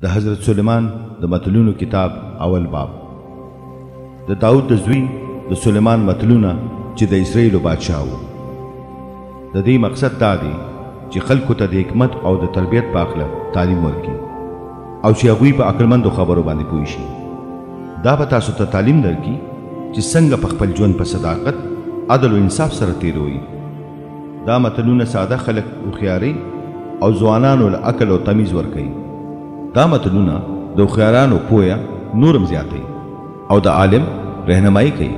د حضرت سلیمان د متلونو کتاب اول باب. د داود د زوی د سلیمان متلونه چې د اسرائیلو بادشاه وو. د دې مقصد دا دی چې خلکو ته د حکمت او د تربیت په اړه تعلیم ورکړي او چې هغوی په عقلمندو خبرو باندې پوه شي. دا به تاسو ته تعلیم درکړي چې څنګه په خپل ژوند په صداقت، عدل او انصاف سره تیروي. دا متلونه ساده خلک هوښیاري او ځوانانو له عقل او تمیز ورکوي. دا متلونه د هوښیارانو پوهه نورم زیاتوي او د عالم رهنمایي کوي.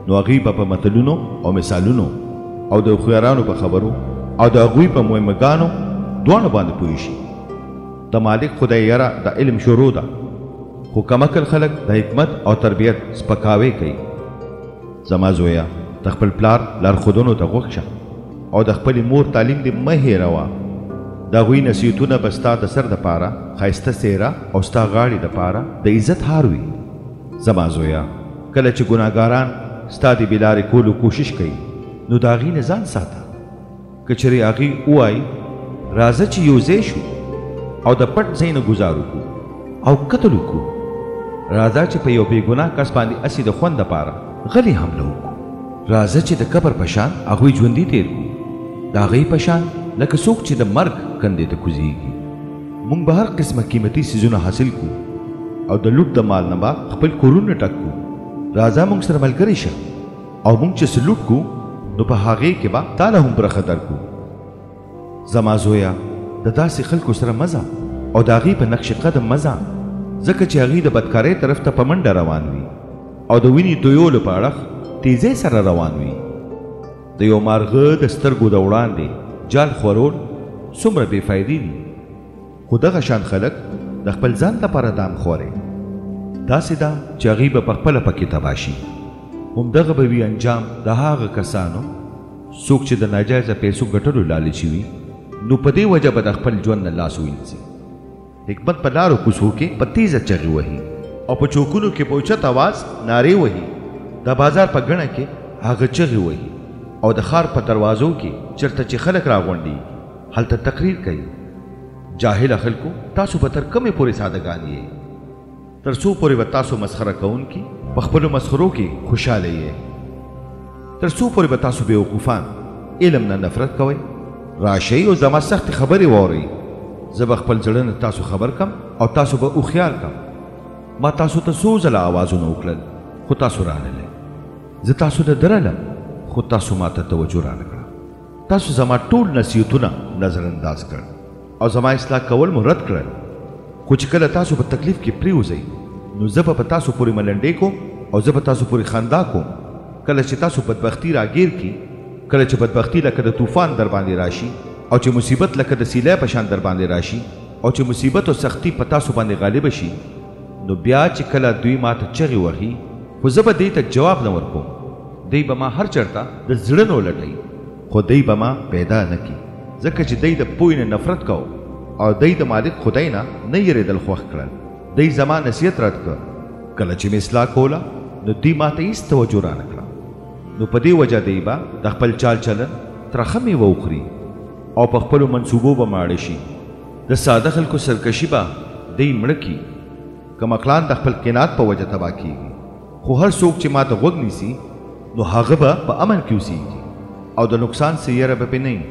نو هغوی په متلونو او مثالونو او د هوښیارانو په خبرو او د هغوی په مهمګانو دواړو باندې پوه شي. د مالک خدای یره د علم شروع ده، خو کمعقل خلک د حکمت او تربیت سپکاوی کوي. زما زویه، د خپل پلار لارښودنو ته غوږ شه او د خپلې مور تعلیم دې مه هېروه. د هغوی نصیحتونه به ستا د سر دپاره ښایسته څېره او ستا غاړې دپاره د عزت هار وي. زما زویه، کله چې ګناهګاران ستا د بېلارې کولو کوشش کوي نو د هغې نه ځان ساته. که چېرې هغې ووایي راځه چې یو ځای شو او د پټ ځای نه ګزار وکړو او قتل وکړو، راځه چې په یو بېګناه کس باندې هسې د خوند دپاره غلې حمله وکړو، راځه چې د قبر په شان هغوی ژوندي تېر کړو، د هغې په شان لکه څوک چې د مرګ کندې ته کوزیږي. موږ به هر قسمه قیمتي څیزونه حاصل کړو او د لوټ د مال نه به خپل کورونه ډک کړو. راځه موږ سره ملګري شه او موږ چې څه لوټ کړو نو په هغې کې به تا له هم برخه درکړو. زما زویه، د داسې خلکو سره مزه او د هغې په نقش قدم مزه، ځکه چې هغې د بدکارۍ طرف ته په منډه روان وي او د وینې تویولو په اړخ تیزۍ سره روان وي. د یو مارغه د سترګو د وړاندې جال خورول څومره بې فایدې دي، خو دغه شان خلک د خپل ځان لپاره دام خوري. داسې ده چې هغوی به پخپله پکې تباه شي. همدغه به وي انجام د هغه کسانو څوک چې د ناجایزه پیسو ګټلو لالچي وي، نو په دې وجه به د خپل ژوند نه لاس وینځي. حکمت په لارو کوڅو کې په تیزه چغې وهي او په چوکونو کې په اوچت اواز نارې وهي. د بازار په ګڼه کې هغه چغې وهي او د ښار په دروازو کې چېرته چې خلک راغونډي هلته تقریر کوي. جاهله خلکو، تاسو به تر کومې پورې سادهګان یې؟ تر څو پورې به تاسو مسخره کوونکي په خپلو مسخرو کې خوشحاله یې؟ تر څو پورې به تاسو بېوقوفان علم نه نفرت کوئ؟ راشئ او زما سختې خبرې واورئ. زه به خپل زړه نه تاسو خبر کم او تاسو به هوښیار کم. ما تاسو ته څو ځله آوازونه وکړل خو تاسو رانغلئ. زه تاسو ته درلم خو تاسو ما ته توجه رانه کړه. تاسو زما ټول نصیحتونه نظرانداز کړل او زما اصلاح کول مو رد کړل. خو چې کله تاسو په تکلیف کې پرېوځئ نو زه به په تاسو پورې ملنډې کوم او زه به تاسو پورې خندا کوم. کله چې تاسو بدبختي راګیر کړي، کله چې بدبختي لکه د طوفان در باندې راشي او چې مصیبت لکه د سیلۍ په شان در باندې راشي او چې مصیبت او سختی په تاسو باندې غالب شي، نو بیا چې کله دوی ماته چغې وهي خو زه به دې ته جواب نه ورکوم. دی به ما هر چېرته د زړه نه ولټوي، خو دی به ما پیدا نه کړي، ځکه چې دی د پوهې نه نفرت کو او دی د مالک خدای نه نه یېرېدل خوښ کړل. دی زما نصیحت رد کړ. کله چې مې اصلاح کوله نو دوی ما ته هېڅ توجه رانه کړه. نو په دې وجه دی به د خپل چال چلن ترخه میوه وخوري او په خپلو منصوبو به ماړه شي. د ساده خلکو سرکشي به دی مړه کړي. کمقلان د خپل قناعت په وجه تباه کېږي، خو هر څوک چې ما ته غوږ نیسي نو هغه به په امن کې اوسېږي او د نقصان څه یېره به پرې نه وي.